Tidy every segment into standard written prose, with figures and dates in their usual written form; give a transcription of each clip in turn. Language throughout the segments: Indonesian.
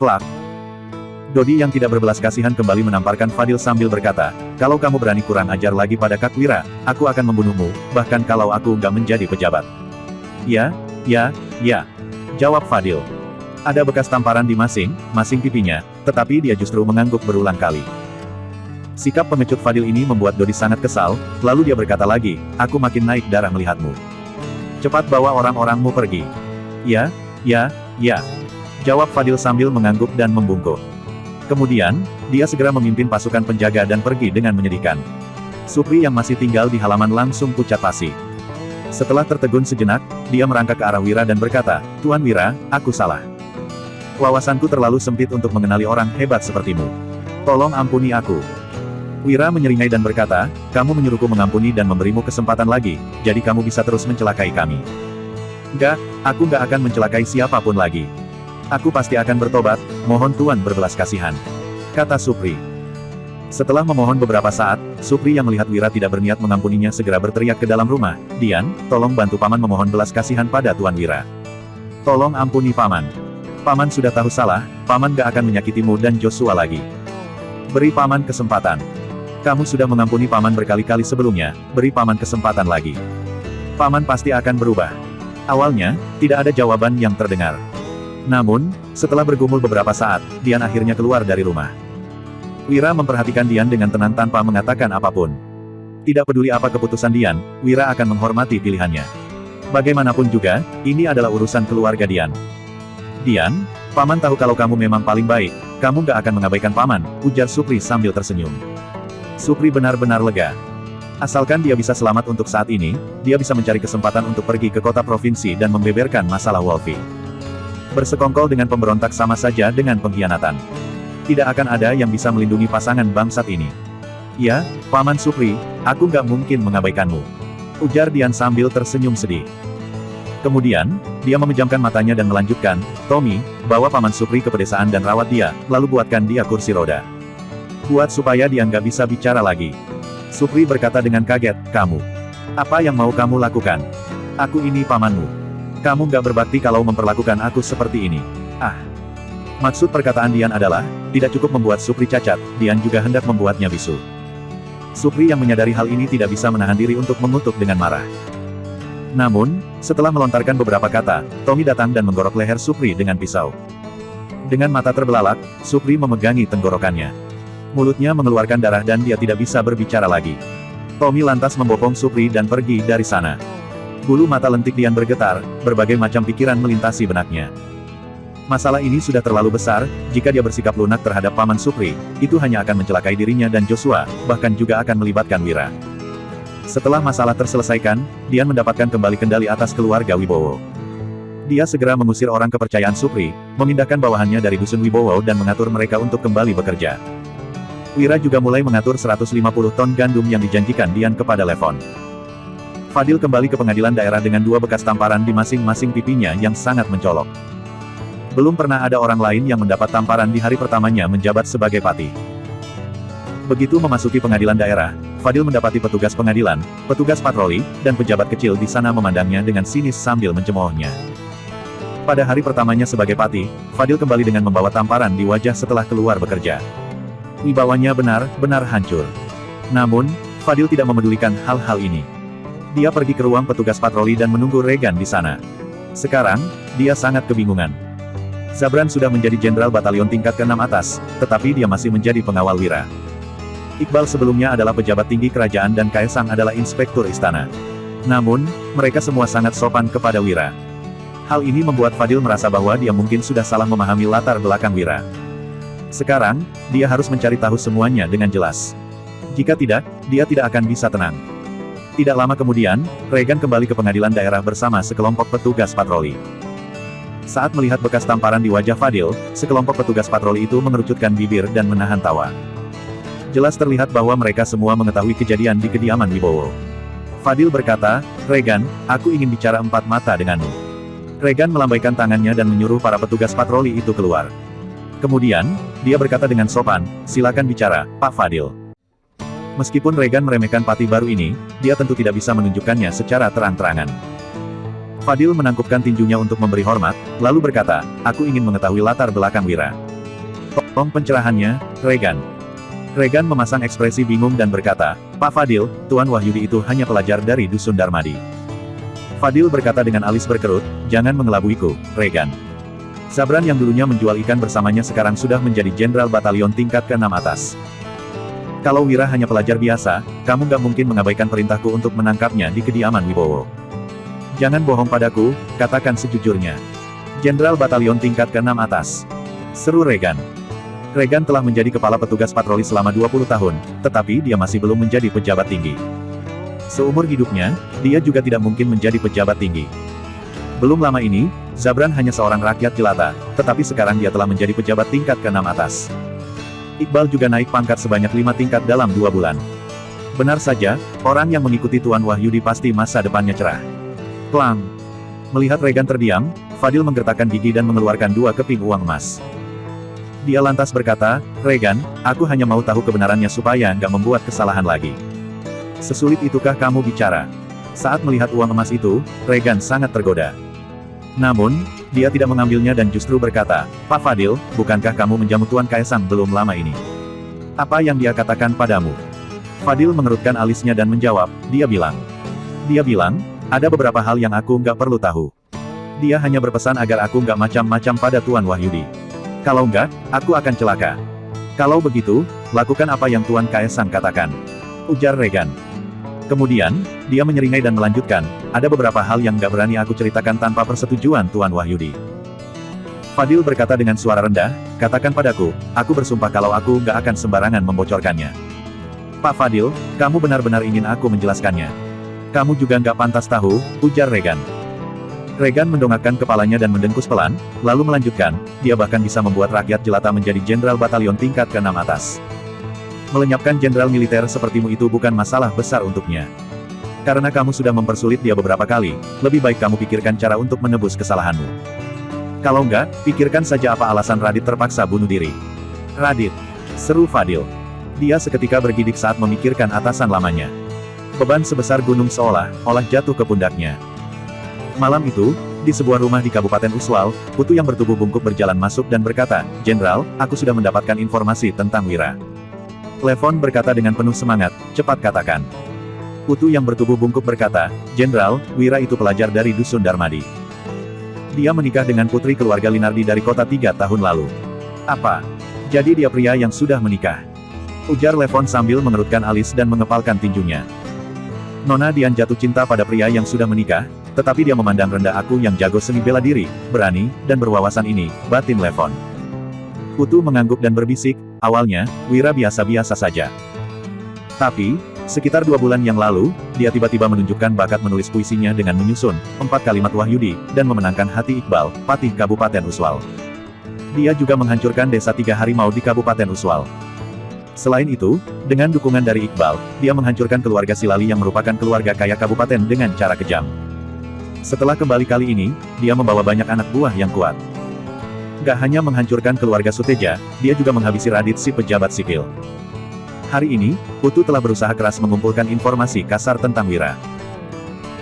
Plak. Dodi yang tidak berbelas kasihan kembali menamparkan Fadil sambil berkata, kalau kamu berani kurang ajar lagi pada Kak Wira, aku akan membunuhmu, bahkan kalau aku nggak menjadi pejabat. Ya, jawab Fadil. Ada bekas tamparan di masing-masing pipinya, tetapi dia justru mengangguk berulang kali. Sikap pengecut Fadil ini membuat Dodi sangat kesal, lalu dia berkata lagi, aku makin naik darah melihatmu. Cepat bawa orang-orangmu pergi. Ya, jawab Fadil sambil mengangguk dan membungkuk. Kemudian, dia segera memimpin pasukan penjaga dan pergi dengan menyedihkan. Supri yang masih tinggal di halaman langsung pucat pasi. Setelah tertegun sejenak, dia merangkak ke arah Wira dan berkata, Tuan Wira, aku salah. Wawasanku terlalu sempit untuk mengenali orang hebat sepertimu. Tolong ampuni aku. Wira menyeringai dan berkata, kamu menyuruhku mengampuni dan memberimu kesempatan lagi, jadi kamu bisa terus mencelakai kami. Enggak, aku nggak akan mencelakai siapapun lagi. Aku pasti akan bertobat, mohon Tuan berbelas kasihan. Kata Supri. Setelah memohon beberapa saat, Supri yang melihat Wira tidak berniat mengampuninya segera berteriak ke dalam rumah, Dian, tolong bantu Paman memohon belas kasihan pada Tuan Wira. Tolong ampuni Paman. Paman sudah tahu salah, Paman gak akan menyakitimu dan Joshua lagi. Beri Paman kesempatan. Kamu sudah mengampuni Paman berkali-kali sebelumnya, beri Paman kesempatan lagi. Paman pasti akan berubah. Awalnya, tidak ada jawaban yang terdengar. Namun, setelah bergumul beberapa saat, Dian akhirnya keluar dari rumah. Wira memperhatikan Dian dengan tenang tanpa mengatakan apapun. Tidak peduli apa keputusan Dian, Wira akan menghormati pilihannya. Bagaimanapun juga, ini adalah urusan keluarga Dian. Dian, Paman tahu kalau kamu memang paling baik, kamu gak akan mengabaikan Paman, ujar Supri sambil tersenyum. Supri benar-benar lega. Asalkan dia bisa selamat untuk saat ini, dia bisa mencari kesempatan untuk pergi ke kota provinsi dan membeberkan masalah Wolfie. Bersekongkol dengan pemberontak sama saja dengan pengkhianatan. Tidak akan ada yang bisa melindungi pasangan bangsat ini. Ya, Paman Supri, aku nggak mungkin mengabaikanmu. Ujar Dian sambil tersenyum sedih. Kemudian, dia memejamkan matanya dan melanjutkan, Tommy, bawa Paman Supri ke pedesaan dan rawat dia, lalu buatkan dia kursi roda. Buat supaya dia nggak bisa bicara lagi. Supri berkata dengan kaget, kamu. Apa yang mau kamu lakukan? Aku ini pamanmu. Kamu nggak berbakti kalau memperlakukan aku seperti ini. Ah. Maksud perkataan Dian adalah, tidak cukup membuat Supri cacat, Dian juga hendak membuatnya bisu. Supri yang menyadari hal ini tidak bisa menahan diri untuk mengutuk dengan marah. Namun, setelah melontarkan beberapa kata, Tommy datang dan menggorok leher Supri dengan pisau. Dengan mata terbelalak, Supri memegangi tenggorokannya. Mulutnya mengeluarkan darah dan dia tidak bisa berbicara lagi. Tommy lantas membopong Supri dan pergi dari sana. Bulu mata lentik Dian bergetar, berbagai macam pikiran melintasi benaknya. Masalah ini sudah terlalu besar, jika dia bersikap lunak terhadap Paman Supri, itu hanya akan mencelakai dirinya dan Joshua, bahkan juga akan melibatkan Wira. Setelah masalah terselesaikan, Dian mendapatkan kembali kendali atas keluarga Wibowo. Dia segera mengusir orang kepercayaan Supri, memindahkan bawahannya dari dusun Wibowo dan mengatur mereka untuk kembali bekerja. Wira juga mulai mengatur 150 ton gandum yang dijanjikan Dian kepada Levon. Fadil kembali ke pengadilan daerah dengan 2 bekas tamparan di masing-masing pipinya yang sangat mencolok. Belum pernah ada orang lain yang mendapat tamparan di hari pertamanya menjabat sebagai pati. Begitu memasuki pengadilan daerah, Fadil mendapati petugas pengadilan, petugas patroli, dan pejabat kecil di sana memandangnya dengan sinis sambil mencemoohnya. Pada hari pertamanya sebagai pati, Fadil kembali dengan membawa tamparan di wajah setelah keluar bekerja. Wibawanya benar-benar hancur. Namun, Fadil tidak memedulikan hal-hal ini. Dia pergi ke ruang petugas patroli dan menunggu Regan di sana. Sekarang, dia sangat kebingungan. Zabran sudah menjadi jenderal batalion tingkat ke-6 atas, tetapi dia masih menjadi pengawal Wira. Iqbal sebelumnya adalah pejabat tinggi kerajaan dan Kaesang adalah inspektur istana. Namun, mereka semua sangat sopan kepada Wira. Hal ini membuat Fadil merasa bahwa dia mungkin sudah salah memahami latar belakang Wira. Sekarang, dia harus mencari tahu semuanya dengan jelas. Jika tidak, dia tidak akan bisa tenang. Tidak lama kemudian, Regan kembali ke pengadilan daerah bersama sekelompok petugas patroli. Saat melihat bekas tamparan di wajah Fadil, sekelompok petugas patroli itu mengerucutkan bibir dan menahan tawa. Jelas terlihat bahwa mereka semua mengetahui kejadian di kediaman Wibowo. Fadil berkata, Regan, aku ingin bicara 4 mata denganmu. Regan melambaikan tangannya dan menyuruh para petugas patroli itu keluar. Kemudian, dia berkata dengan sopan, silakan bicara, Pak Fadil. Meskipun Regan meremehkan pati baru ini, dia tentu tidak bisa menunjukkannya secara terang-terangan. Fadil menangkupkan tinjunya untuk memberi hormat, lalu berkata, aku ingin mengetahui latar belakang Wira. Pencerahannya, Regan. Regan memasang ekspresi bingung dan berkata, Pak Fadil, Tuan Wahyudi itu hanya pelajar dari Dusun Darmadi. Fadil berkata dengan alis berkerut, jangan mengelabuiku, Regan. Zabran yang dulunya menjual ikan bersamanya sekarang sudah menjadi jenderal batalion tingkat ke-6 atas. Kalau Wira hanya pelajar biasa, kamu gak mungkin mengabaikan perintahku untuk menangkapnya di kediaman Wibowo. Jangan bohong padaku, katakan sejujurnya. Jenderal batalion tingkat ke-6 atas. Seru Regan. Regan telah menjadi kepala petugas patroli selama 20 tahun, tetapi dia masih belum menjadi pejabat tinggi. Seumur hidupnya, dia juga tidak mungkin menjadi pejabat tinggi. Belum lama ini, Zabran hanya seorang rakyat jelata, tetapi sekarang dia telah menjadi pejabat tingkat ke-6 atas. Iqbal juga naik pangkat sebanyak 5 tingkat dalam 2 bulan. Benar saja, orang yang mengikuti Tuan Wahyudi pasti masa depannya cerah. Klang! Melihat Regan terdiam, Fadil menggertakkan gigi dan mengeluarkan 2 keping uang emas. Dia lantas berkata, Regan, aku hanya mau tahu kebenarannya supaya nggak membuat kesalahan lagi. Sesulit itukah kamu bicara? Saat melihat uang emas itu, Regan sangat tergoda. Namun, dia tidak mengambilnya dan justru berkata, Pak Fadil, bukankah kamu menjamu Tuan Kaisang belum lama ini? Apa yang dia katakan padamu? Fadil mengerutkan alisnya dan menjawab, dia bilang, ada beberapa hal yang aku nggak perlu tahu. Dia hanya berpesan agar aku nggak macam-macam pada Tuan Wahyudi. Kalau enggak, aku akan celaka. Kalau begitu, lakukan apa yang Tuan Kaisang katakan. Ujar Regan. Kemudian, dia menyeringai dan melanjutkan, ada beberapa hal yang nggak berani aku ceritakan tanpa persetujuan Tuan Wahyudi. Fadil berkata dengan suara rendah, katakan padaku, aku bersumpah kalau aku nggak akan sembarangan membocorkannya. Pak Fadil, kamu benar-benar ingin aku menjelaskannya. Kamu juga nggak pantas tahu, ujar Regan. Regan mendongakkan kepalanya dan mendengkus pelan, lalu melanjutkan, dia bahkan bisa membuat rakyat jelata menjadi jenderal batalion tingkat ke-6 atas. Melenyapkan jenderal militer sepertimu itu bukan masalah besar untuknya. Karena kamu sudah mempersulit dia beberapa kali, lebih baik kamu pikirkan cara untuk menebus kesalahanmu. Kalau enggak, pikirkan saja apa alasan Radit terpaksa bunuh diri. Radit! Seru Fadil. Dia seketika bergidik saat memikirkan atasan lamanya. Beban sebesar gunung seolah-olah jatuh ke pundaknya. Malam itu, di sebuah rumah di Kabupaten Uswal, Putu yang bertubuh bungkuk berjalan masuk dan berkata, Jenderal, aku sudah mendapatkan informasi tentang Wira. Levon berkata dengan penuh semangat, cepat katakan. Putu yang bertubuh bungkuk berkata, Jenderal, Wira itu pelajar dari Dusun Darmadi. Dia menikah dengan putri keluarga Linardi dari kota 3 tahun lalu. Apa? Jadi dia pria yang sudah menikah? Ujar Levon sambil mengerutkan alis dan mengepalkan tinjunya. Nona Dian jatuh cinta pada pria yang sudah menikah, tetapi dia memandang rendah aku yang jago seni bela diri, berani, dan berwawasan ini, batin Levon. Putu mengangguk dan berbisik, awalnya, Wira biasa-biasa saja. Tapi, sekitar 2 bulan yang lalu, dia tiba-tiba menunjukkan bakat menulis puisinya dengan menyusun 4 kalimat Wahyudi, dan memenangkan hati Iqbal, Patih Kabupaten Uswal. Dia juga menghancurkan desa 3 harimau di Kabupaten Uswal. Selain itu, dengan dukungan dari Iqbal, dia menghancurkan keluarga Silali yang merupakan keluarga kaya kabupaten dengan cara kejam. Setelah kembali kali ini, dia membawa banyak anak buah yang kuat. Gak hanya menghancurkan keluarga Suteja, dia juga menghabisi Radit si pejabat sipil. Hari ini, Putu telah berusaha keras mengumpulkan informasi kasar tentang Wira.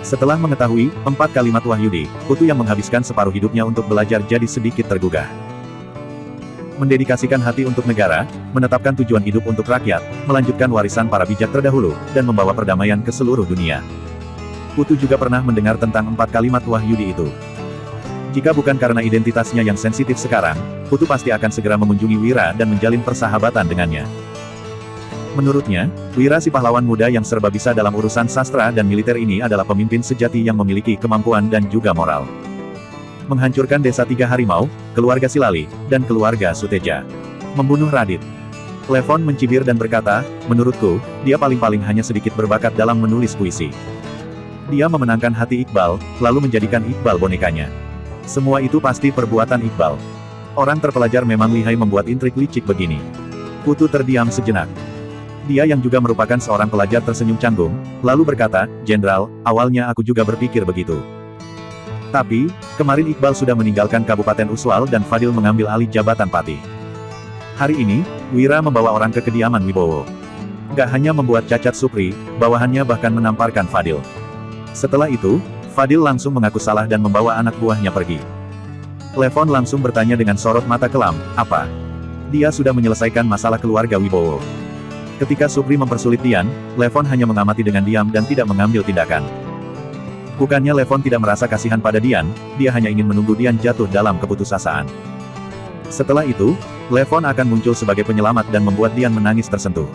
Setelah mengetahui 4 kalimat Wahyudi, Putu yang menghabiskan separuh hidupnya untuk belajar jadi sedikit tergugah. Mendedikasikan hati untuk negara, menetapkan tujuan hidup untuk rakyat, melanjutkan warisan para bijak terdahulu, dan membawa perdamaian ke seluruh dunia. Putu juga pernah mendengar tentang 4 kalimat Wahyudi itu. Jika bukan karena identitasnya yang sensitif sekarang, Putu pasti akan segera mengunjungi Wira dan menjalin persahabatan dengannya. Menurutnya, Wira si pahlawan muda yang serba bisa dalam urusan sastra dan militer ini adalah pemimpin sejati yang memiliki kemampuan dan juga moral. Menghancurkan desa 3 harimau, keluarga Silali, dan keluarga Suteja. Membunuh Radit. Levon mencibir dan berkata, menurutku, dia paling-paling hanya sedikit berbakat dalam menulis puisi. Dia memenangkan hati Iqbal, lalu menjadikan Iqbal bonekanya. Semua itu pasti perbuatan Iqbal. Orang terpelajar memang lihai membuat intrik licik begini. Putu terdiam sejenak. Dia yang juga merupakan seorang pelajar tersenyum canggung, lalu berkata, Jenderal, awalnya aku juga berpikir begitu. Tapi, kemarin Iqbal sudah meninggalkan Kabupaten Uswal dan Fadil mengambil alih jabatan Patih. Hari ini, Wira membawa orang ke kediaman Wibowo. Gak hanya membuat cacat Supri, bawahannya bahkan menamparkan Fadil. Setelah itu, Fadil langsung mengaku salah dan membawa anak buahnya pergi. Levon langsung bertanya dengan sorot mata kelam, apa? Dia sudah menyelesaikan masalah keluarga Wibowo. Ketika Supri mempersulit Dian, Levon hanya mengamati dengan diam dan tidak mengambil tindakan. Bukannya Levon tidak merasa kasihan pada Dian, dia hanya ingin menunggu Dian jatuh dalam keputusasaan. Setelah itu, Levon akan muncul sebagai penyelamat dan membuat Dian menangis tersentuh.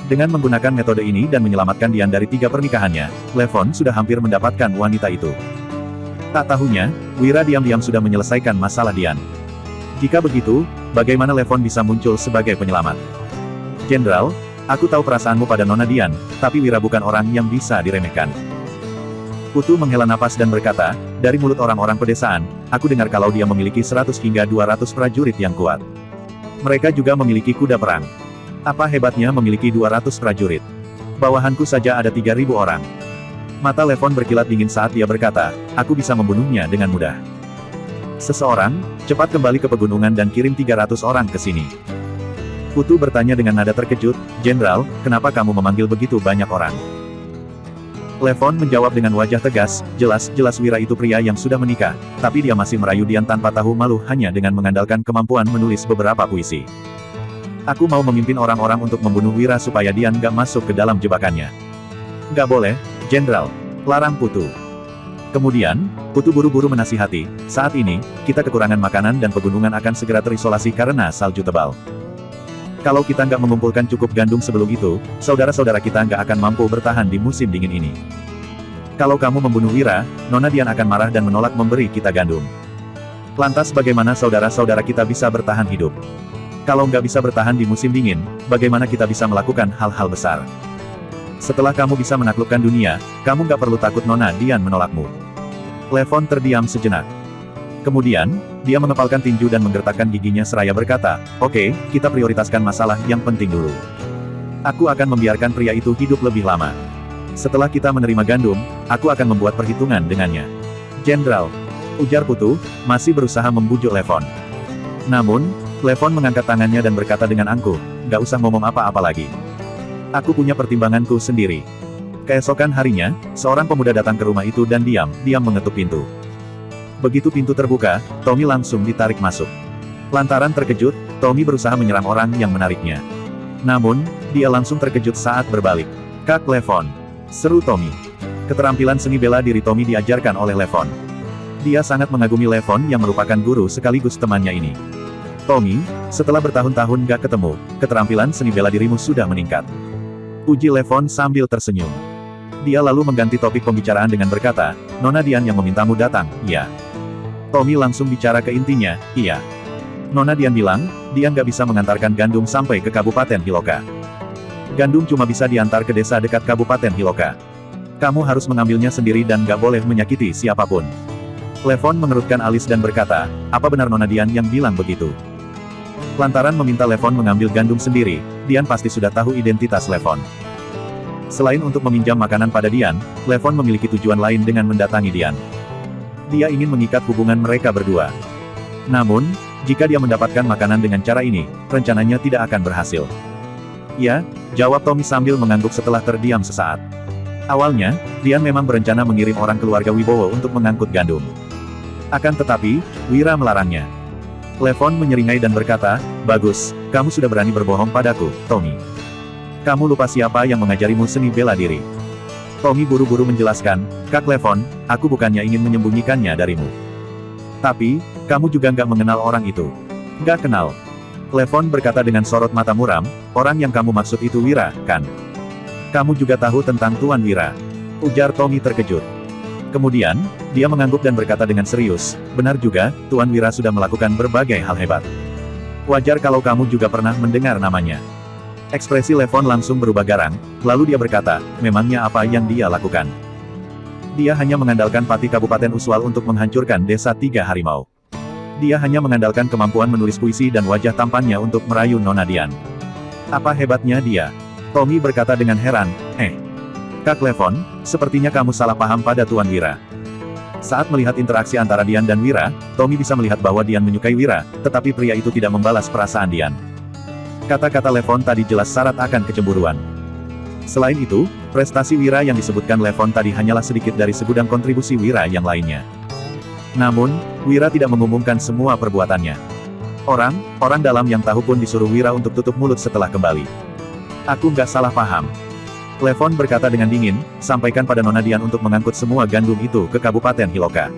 Dengan menggunakan metode ini dan menyelamatkan Dian dari 3 pernikahannya, Levon sudah hampir mendapatkan wanita itu. Tak tahunya, Wira diam-diam sudah menyelesaikan masalah Dian. Jika begitu, bagaimana Levon bisa muncul sebagai penyelamat? Jenderal, aku tahu perasaanmu pada Nona Dian, tapi Wira bukan orang yang bisa diremehkan. Putu menghela napas dan berkata, dari mulut orang-orang pedesaan, aku dengar kalau dia memiliki 100 hingga 200 prajurit yang kuat. Mereka juga memiliki kuda perang. Apa hebatnya memiliki 200 prajurit? Bawahanku saja ada 3.000 orang. Mata Levon berkilat dingin saat dia berkata, aku bisa membunuhnya dengan mudah. Seseorang, cepat kembali ke pegunungan dan kirim 300 orang ke sini. Putu bertanya dengan nada terkejut, Jenderal, kenapa kamu memanggil begitu banyak orang? Levon menjawab dengan wajah tegas, jelas Wira itu pria yang sudah menikah, tapi dia masih merayu Dian tanpa tahu malu hanya dengan mengandalkan kemampuan menulis beberapa puisi. Aku mau memimpin orang-orang untuk membunuh Wira supaya Dian gak masuk ke dalam jebakannya. Gak boleh, Jenderal. Larang Putu. Kemudian, Putu buru-buru menasihati, saat ini, kita kekurangan makanan dan pegunungan akan segera terisolasi karena salju tebal. Kalau kita nggak mengumpulkan cukup gandum sebelum itu, saudara-saudara kita nggak akan mampu bertahan di musim dingin ini. Kalau kamu membunuh Wira, Nona Dian akan marah dan menolak memberi kita gandum. Lantas bagaimana saudara-saudara kita bisa bertahan hidup? Kalau nggak bisa bertahan di musim dingin, bagaimana kita bisa melakukan hal-hal besar? Setelah kamu bisa menaklukkan dunia, kamu nggak perlu takut Nona Dian menolakmu. Levon terdiam sejenak. Kemudian, dia mengepalkan tinju dan menggertakkan giginya seraya berkata, oke, kita prioritaskan masalah yang penting dulu. Aku akan membiarkan pria itu hidup lebih lama. Setelah kita menerima gandum, aku akan membuat perhitungan dengannya. Jenderal, ujar Putu, masih berusaha membujuk Levon. Namun, Levon mengangkat tangannya dan berkata dengan angkuh, gak usah ngomong apa-apa lagi. Aku punya pertimbanganku sendiri. Keesokan harinya, seorang pemuda datang ke rumah itu dan diam mengetuk pintu. Begitu pintu terbuka, Tommy langsung ditarik masuk. Lantaran terkejut, Tommy berusaha menyerang orang yang menariknya. Namun, dia langsung terkejut saat berbalik. Kak Levon, seru Tommy. Keterampilan seni bela diri Tommy diajarkan oleh Levon. Dia sangat mengagumi Levon yang merupakan guru sekaligus temannya ini. Tommy, setelah bertahun-tahun gak ketemu, keterampilan seni bela dirimu sudah meningkat. Uji Levon sambil tersenyum. Dia lalu mengganti topik pembicaraan dengan berkata, Nona Dian yang memintamu datang, iya. Tommy langsung bicara ke intinya, iya. Nona Dian bilang, dia nggak bisa mengantarkan gandum sampai ke Kabupaten Hiloka. Gandum cuma bisa diantar ke desa dekat Kabupaten Hiloka. Kamu harus mengambilnya sendiri dan nggak boleh menyakiti siapapun. Levon mengerutkan alis dan berkata, apa benar Nona Dian yang bilang begitu? Lantaran meminta Levon mengambil gandum sendiri, Dian pasti sudah tahu identitas Levon. Selain untuk meminjam makanan pada Dian, Levon memiliki tujuan lain dengan mendatangi Dian. Dia ingin mengikat hubungan mereka berdua. Namun, jika dia mendapatkan makanan dengan cara ini, rencananya tidak akan berhasil. Ya, jawab Tommy sambil mengangguk setelah terdiam sesaat. Awalnya, Dian memang berencana mengirim orang keluarga Wibowo untuk mengangkut gandum. Akan tetapi, Wira melarangnya. Levon menyeringai dan berkata, bagus, kamu sudah berani berbohong padaku, Tommy. Kamu lupa siapa yang mengajarimu seni bela diri. Tommy buru-buru menjelaskan, Kak Levon, aku bukannya ingin menyembunyikannya darimu. Tapi, kamu juga nggak mengenal orang itu. Nggak kenal. Levon berkata dengan sorot mata muram, orang yang kamu maksud itu Wira, kan? Kamu juga tahu tentang Tuan Wira. Ujar Tommy terkejut. Kemudian, dia mengangguk dan berkata dengan serius, benar juga, Tuan Wira sudah melakukan berbagai hal hebat. Wajar kalau kamu juga pernah mendengar namanya. Ekspresi Levon langsung berubah garang, lalu dia berkata, memangnya apa yang dia lakukan? Dia hanya mengandalkan Pati Kabupaten Uswal untuk menghancurkan desa 3 harimau. Dia hanya mengandalkan kemampuan menulis puisi dan wajah tampannya untuk merayu Nona Dian. Apa hebatnya dia? Tommy berkata dengan heran, Kak Levon, sepertinya kamu salah paham pada Tuan Wira. Saat melihat interaksi antara Dian dan Wira, Tommy bisa melihat bahwa Dian menyukai Wira, tetapi pria itu tidak membalas perasaan Dian. Kata-kata Levon tadi jelas syarat akan kecemburuan. Selain itu, prestasi Wira yang disebutkan Levon tadi hanyalah sedikit dari segudang kontribusi Wira yang lainnya. Namun, Wira tidak mengumumkan semua perbuatannya. Orang dalam yang tahu pun disuruh Wira untuk tutup mulut setelah kembali. Aku nggak salah paham. Levon berkata dengan dingin, sampaikan pada Nona Dian untuk mengangkut semua gandum itu ke Kabupaten Hiloka.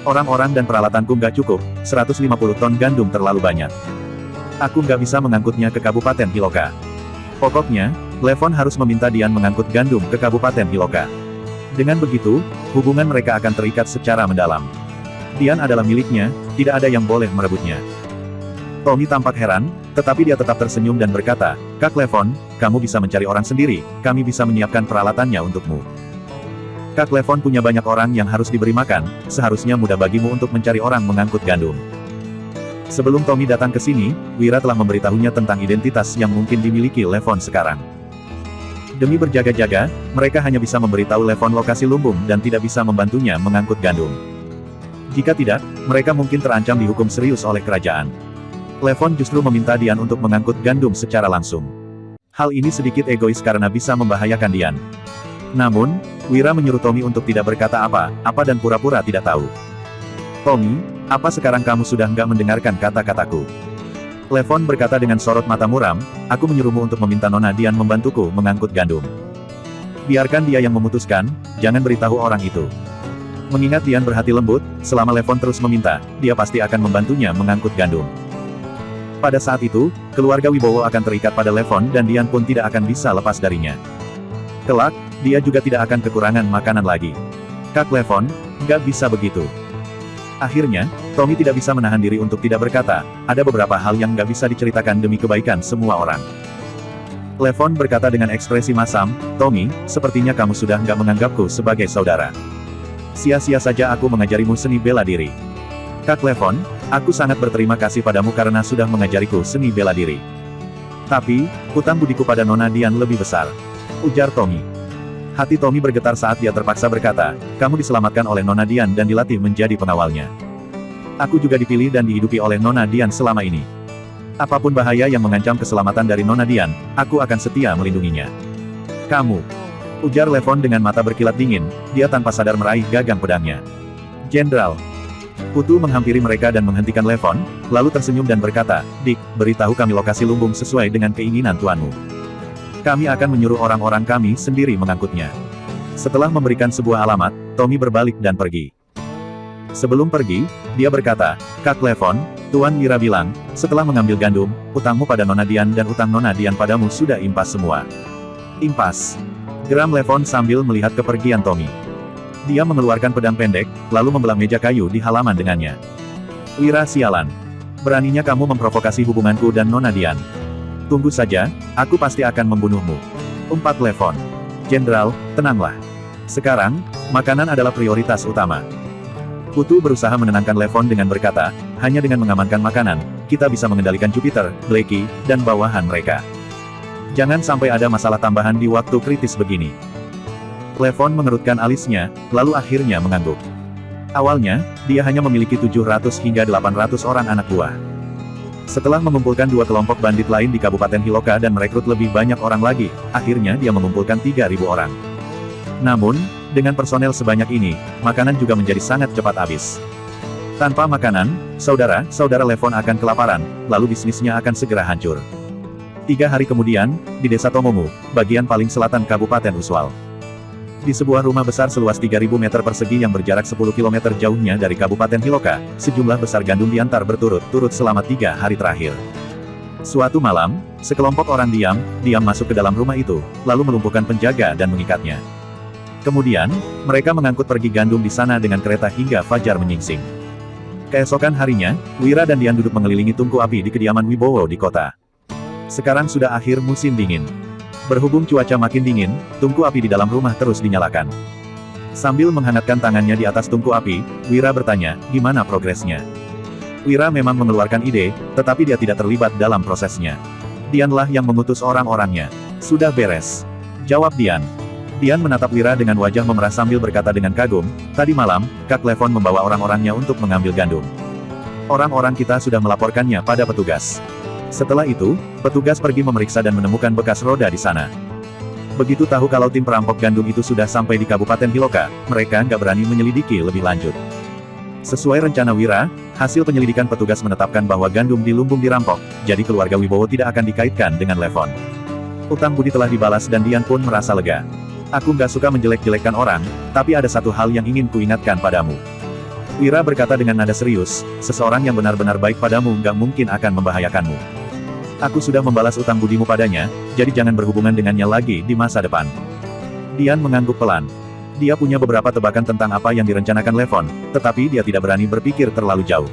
Orang-orang dan peralatanku nggak cukup, 150 ton gandum terlalu banyak. Aku nggak bisa mengangkutnya ke Kabupaten Hiloka. Pokoknya, Levon harus meminta Dian mengangkut gandum ke Kabupaten Hiloka. Dengan begitu, hubungan mereka akan terikat secara mendalam. Dian adalah miliknya, tidak ada yang boleh merebutnya. Tommy tampak heran, tetapi dia tetap tersenyum dan berkata, Kak Levon, kamu bisa mencari orang sendiri, kami bisa menyiapkan peralatannya untukmu. Kak Levon punya banyak orang yang harus diberi makan, seharusnya mudah bagimu untuk mencari orang mengangkut gandum. Sebelum Tommy datang ke sini, Wira telah memberitahunya tentang identitas yang mungkin dimiliki Levon sekarang. Demi berjaga-jaga, mereka hanya bisa memberitahu Levon lokasi lumbung dan tidak bisa membantunya mengangkut gandum. Jika tidak, mereka mungkin terancam dihukum serius oleh kerajaan. Levon justru meminta Dian untuk mengangkut gandum secara langsung. Hal ini sedikit egois karena bisa membahayakan Dian. Namun, Wira menyuruh Tommy untuk tidak berkata apa-apa dan pura-pura tidak tahu. Tommy, apa sekarang kamu sudah nggak mendengarkan kata-kataku? Levon berkata dengan sorot mata muram, aku menyuruhmu untuk meminta Nona Dian membantuku mengangkut gandum. Biarkan dia yang memutuskan, jangan beritahu orang itu. Mengingat Dian berhati lembut, selama Levon terus meminta, dia pasti akan membantunya mengangkut gandum. Pada saat itu, keluarga Wibowo akan terikat pada Levon dan Dian pun tidak akan bisa lepas darinya. Kelak, dia juga tidak akan kekurangan makanan lagi. Kak Levon, nggak bisa begitu. Akhirnya, Tommy tidak bisa menahan diri untuk tidak berkata, ada beberapa hal yang nggak bisa diceritakan demi kebaikan semua orang. Levon berkata dengan ekspresi masam, Tommy, sepertinya kamu sudah nggak menganggapku sebagai saudara. Sia-sia saja aku mengajarimu seni bela diri. Kak Levon, aku sangat berterima kasih padamu karena sudah mengajariku seni bela diri. Tapi, hutang budiku pada Nona Dian lebih besar. Ujar Tommy. Hati Tommy bergetar saat dia terpaksa berkata, kamu diselamatkan oleh Nona Dian dan dilatih menjadi pengawalnya. Aku juga dipilih dan dihidupi oleh Nona Dian selama ini. Apapun bahaya yang mengancam keselamatan dari Nona Dian, aku akan setia melindunginya. Kamu. Ujar Levon dengan mata berkilat dingin, dia tanpa sadar meraih gagang pedangnya. Jenderal. Putu menghampiri mereka dan menghentikan Levon, lalu tersenyum dan berkata, Dik, beritahu kami lokasi lumbung sesuai dengan keinginan tuanmu. Kami akan menyuruh orang-orang kami sendiri mengangkutnya. Setelah memberikan sebuah alamat, Tommy berbalik dan pergi. Sebelum pergi, dia berkata, Kak Levon, Tuan Wira bilang, setelah mengambil gandum, utangmu pada Nona Dian dan utang Nona Dian padamu sudah impas semua. Impas. Geram Levon sambil melihat kepergian Tommy. Dia mengeluarkan pedang pendek, lalu membelah meja kayu di halaman dengannya. Wira sialan. Beraninya kamu memprovokasi hubunganku dan Nona Dian. Tunggu saja, aku pasti akan membunuhmu. Umpat Levon. Jenderal, tenanglah. Sekarang, makanan adalah prioritas utama. Putu berusaha menenangkan Levon dengan berkata, hanya dengan mengamankan makanan, kita bisa mengendalikan Jupiter, Blackie, dan bawahan mereka. Jangan sampai ada masalah tambahan di waktu kritis begini. Levon mengerutkan alisnya, lalu akhirnya mengangguk. Awalnya, dia hanya memiliki 700 hingga 800 orang anak buah. Setelah mengumpulkan dua kelompok bandit lain di Kabupaten Hiloka dan merekrut lebih banyak orang lagi, akhirnya dia mengumpulkan 3.000 orang. Namun, dengan personel sebanyak ini, makanan juga menjadi sangat cepat habis. Tanpa makanan, saudara-saudara Levon akan kelaparan, lalu bisnisnya akan segera hancur. 3 hari kemudian, di desa Tomomu, bagian paling selatan Kabupaten Uswal. Di sebuah rumah besar seluas 3.000 meter persegi yang berjarak 10 km jauhnya dari Kabupaten Hiloka, sejumlah besar gandum diantar berturut-turut selama 3 hari terakhir. Suatu malam, sekelompok orang diam masuk ke dalam rumah itu, lalu melumpuhkan penjaga dan mengikatnya. Kemudian, mereka mengangkut pergi gandum di sana dengan kereta hingga fajar menyingsing. Keesokan harinya, Wira dan Dian duduk mengelilingi tungku api di kediaman Wibowo di kota. Sekarang sudah akhir musim dingin. Berhubung cuaca makin dingin, tungku api di dalam rumah terus dinyalakan. Sambil menghangatkan tangannya di atas tungku api, Wira bertanya, gimana progresnya? Wira memang mengeluarkan ide, tetapi dia tidak terlibat dalam prosesnya. Dianlah yang mengutus orang-orangnya. Sudah beres. Jawab Dian. Dian menatap Wira dengan wajah memerah sambil berkata dengan kagum, tadi malam, Kak Levon membawa orang-orangnya untuk mengambil gandum. Orang-orang kita sudah melaporkannya pada petugas. Setelah itu, petugas pergi memeriksa dan menemukan bekas roda di sana. Begitu tahu kalau tim perampok gandum itu sudah sampai di Kabupaten Hiloka, mereka nggak berani menyelidiki lebih lanjut. Sesuai rencana Wira, hasil penyelidikan petugas menetapkan bahwa gandum di lumbung dirampok, jadi keluarga Wibowo tidak akan dikaitkan dengan Levon. Utang budi telah dibalas dan Dian pun merasa lega. Aku nggak suka menjelek-jelekkan orang, tapi ada satu hal yang ingin kuingatkan padamu. Wira berkata dengan nada serius, seseorang yang benar-benar baik padamu nggak mungkin akan membahayakanmu. Aku sudah membalas utang budimu padanya, jadi jangan berhubungan dengannya lagi di masa depan. Dian mengangguk pelan. Dia punya beberapa tebakan tentang apa yang direncanakan Levon, tetapi dia tidak berani berpikir terlalu jauh.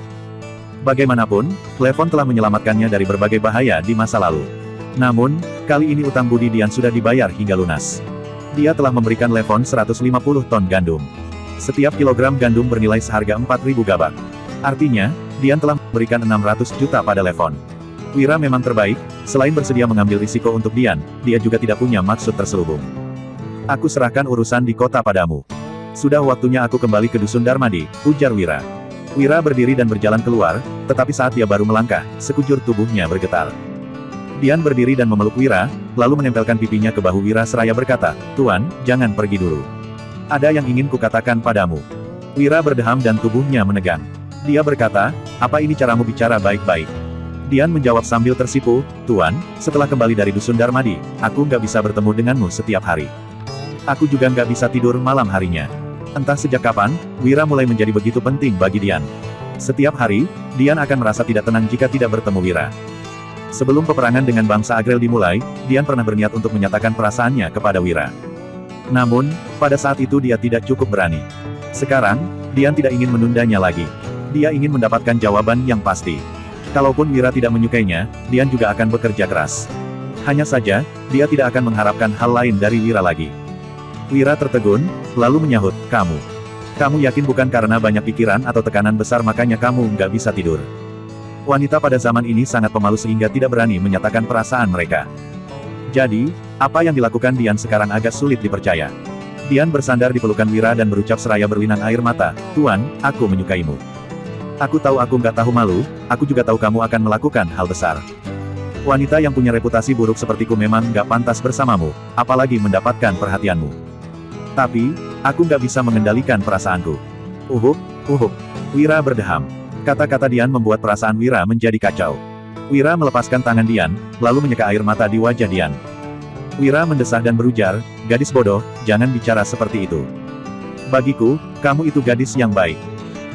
Bagaimanapun, Levon telah menyelamatkannya dari berbagai bahaya di masa lalu. Namun, kali ini utang budi Dian sudah dibayar hingga lunas. Dia telah memberikan Levon 150 ton gandum. Setiap kilogram gandum bernilai seharga 4.000 gabak. Artinya, Dian telah memberikan 600 juta pada Levon. Wira memang terbaik, selain bersedia mengambil risiko untuk Dian, dia juga tidak punya maksud terselubung. Aku serahkan urusan di kota padamu. Sudah waktunya aku kembali ke Dusun Darmadi, ujar Wira. Wira berdiri dan berjalan keluar, tetapi saat dia baru melangkah, sekujur tubuhnya bergetar. Dian berdiri dan memeluk Wira, lalu menempelkan pipinya ke bahu Wira seraya berkata, "Tuan, jangan pergi dulu. Ada yang ingin kukatakan padamu." Wira berdeham dan tubuhnya menegang. Dia berkata, "Apa ini caramu bicara baik-baik?" Dian menjawab sambil tersipu, "Tuan, setelah kembali dari Dusun Darmadi, aku nggak bisa bertemu denganmu setiap hari. Aku juga nggak bisa tidur malam harinya." Entah sejak kapan, Wira mulai menjadi begitu penting bagi Dian. Setiap hari, Dian akan merasa tidak tenang jika tidak bertemu Wira. Sebelum peperangan dengan bangsa Agrel dimulai, Dian pernah berniat untuk menyatakan perasaannya kepada Wira. Namun, pada saat itu dia tidak cukup berani. Sekarang, Dian tidak ingin menundanya lagi. Dia ingin mendapatkan jawaban yang pasti. Kalaupun Wira tidak menyukainya, Dian juga akan bekerja keras. Hanya saja, dia tidak akan mengharapkan hal lain dari Wira lagi. Wira tertegun, lalu menyahut, Kamu yakin bukan karena banyak pikiran atau tekanan besar makanya kamu nggak bisa tidur?" Wanita pada zaman ini sangat pemalu sehingga tidak berani menyatakan perasaan mereka. Jadi, apa yang dilakukan Dian sekarang agak sulit dipercaya. Dian bersandar di pelukan Wira dan berucap seraya berlinang air mata, "Tuan, aku menyukaimu. Aku tahu aku nggak tahu malu, aku juga tahu kamu akan melakukan hal besar. Wanita yang punya reputasi buruk sepertiku memang nggak pantas bersamamu, apalagi mendapatkan perhatianmu. Tapi, aku nggak bisa mengendalikan perasaanku." Uhuk. Wira berdeham. Kata-kata Dian membuat perasaan Wira menjadi kacau. Wira melepaskan tangan Dian, lalu menyeka air mata di wajah Dian. Wira mendesah dan berujar, "Gadis bodoh, jangan bicara seperti itu. Bagiku, kamu itu gadis yang baik.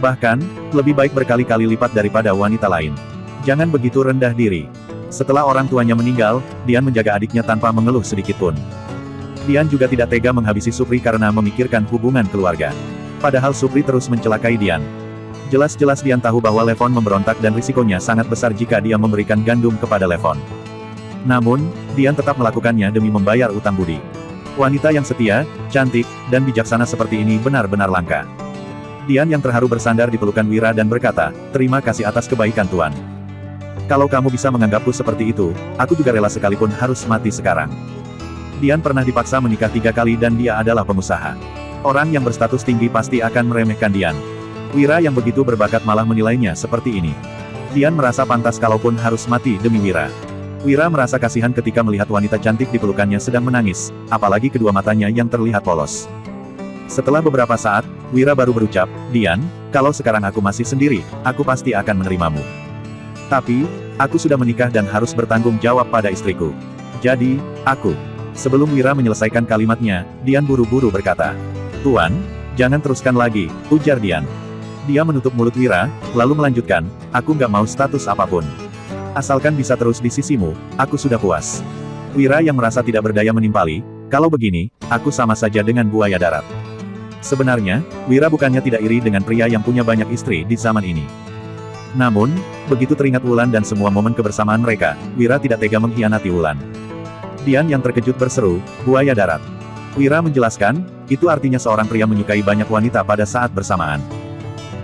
Bahkan, lebih baik berkali-kali lipat daripada wanita lain. Jangan begitu rendah diri." Setelah orang tuanya meninggal, Dian menjaga adiknya tanpa mengeluh sedikitpun. Dian juga tidak tega menghabisi Supri karena memikirkan hubungan keluarga. Padahal Supri terus mencelakai Dian. Jelas-jelas Dian tahu bahwa Levon memberontak dan risikonya sangat besar jika dia memberikan gandum kepada Levon. Namun, Dian tetap melakukannya demi membayar utang budi. Wanita yang setia, cantik, dan bijaksana seperti ini benar-benar langka. Dian yang terharu bersandar di pelukan Wira dan berkata, "Terima kasih atas kebaikan Tuan. Kalau kamu bisa menganggapku seperti itu, aku juga rela sekalipun harus mati sekarang." Dian pernah dipaksa menikah 3 kali dan dia adalah pengusaha. Orang yang berstatus tinggi pasti akan meremehkan Dian. Wira yang begitu berbakat malah menilainya seperti ini. Dian merasa pantas kalaupun harus mati demi Wira. Wira merasa kasihan ketika melihat wanita cantik di pelukannya sedang menangis, apalagi kedua matanya yang terlihat polos. Setelah beberapa saat, Wira baru berucap, "Dian, kalau sekarang aku masih sendiri, aku pasti akan menerimamu. Tapi, aku sudah menikah dan harus bertanggung jawab pada istriku. Jadi, aku..." Sebelum Wira menyelesaikan kalimatnya, Dian buru-buru berkata, "Tuan, jangan teruskan lagi," ujar Dian. Dia menutup mulut Wira, lalu melanjutkan, "Aku nggak mau status apapun. Asalkan bisa terus di sisimu, aku sudah puas." Wira yang merasa tidak berdaya menimpali, "Kalau begini, aku sama saja dengan buaya darat." Sebenarnya, Wira bukannya tidak iri dengan pria yang punya banyak istri di zaman ini. Namun, begitu teringat Wulan dan semua momen kebersamaan mereka, Wira tidak tega mengkhianati Wulan. Dian yang terkejut berseru, "Buaya darat." Wira menjelaskan, itu artinya seorang pria menyukai banyak wanita pada saat bersamaan.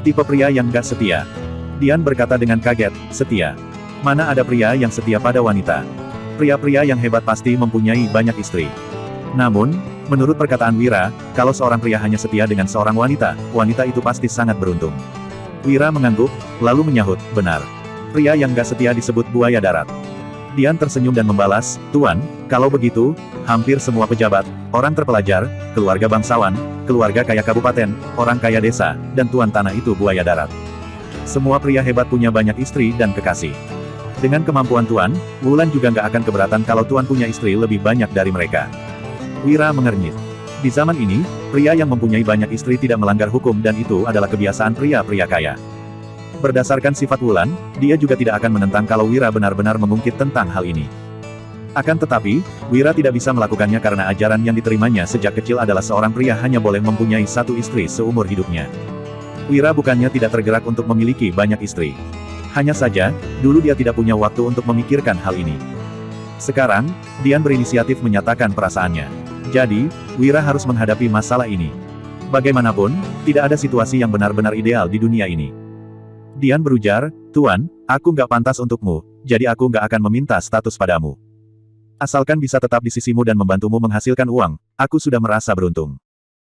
Tipe pria yang gak setia. Dian berkata dengan kaget, "Setia? Mana ada pria yang setia pada wanita? Pria-pria yang hebat pasti mempunyai banyak istri." Namun, menurut perkataan Wira, kalau seorang pria hanya setia dengan seorang wanita, wanita itu pasti sangat beruntung. Wira mengangguk, lalu menyahut, "Benar. Pria yang gak setia disebut buaya darat." Dian tersenyum dan membalas, "Tuan, kalau begitu, hampir semua pejabat, orang terpelajar, keluarga bangsawan, keluarga kaya kabupaten, orang kaya desa, dan tuan tanah itu buaya darat. Semua pria hebat punya banyak istri dan kekasih. Dengan kemampuan tuan, Wulan juga nggak akan keberatan kalau tuan punya istri lebih banyak dari mereka." Wira mengernyit. Di zaman ini, pria yang mempunyai banyak istri tidak melanggar hukum dan itu adalah kebiasaan pria-pria kaya. Berdasarkan sifat Wulan, dia juga tidak akan menentang kalau Wira benar-benar mengungkit tentang hal ini. Akan tetapi, Wira tidak bisa melakukannya karena ajaran yang diterimanya sejak kecil adalah seorang pria hanya boleh mempunyai satu istri seumur hidupnya. Wira bukannya tidak tergerak untuk memiliki banyak istri. Hanya saja, dulu dia tidak punya waktu untuk memikirkan hal ini. Sekarang, Dian berinisiatif menyatakan perasaannya. Jadi, Wira harus menghadapi masalah ini. Bagaimanapun, tidak ada situasi yang benar-benar ideal di dunia ini. Dian berujar, "Tuan, aku nggak pantas untukmu, jadi aku nggak akan meminta status padamu. Asalkan bisa tetap di sisimu dan membantumu menghasilkan uang, aku sudah merasa beruntung."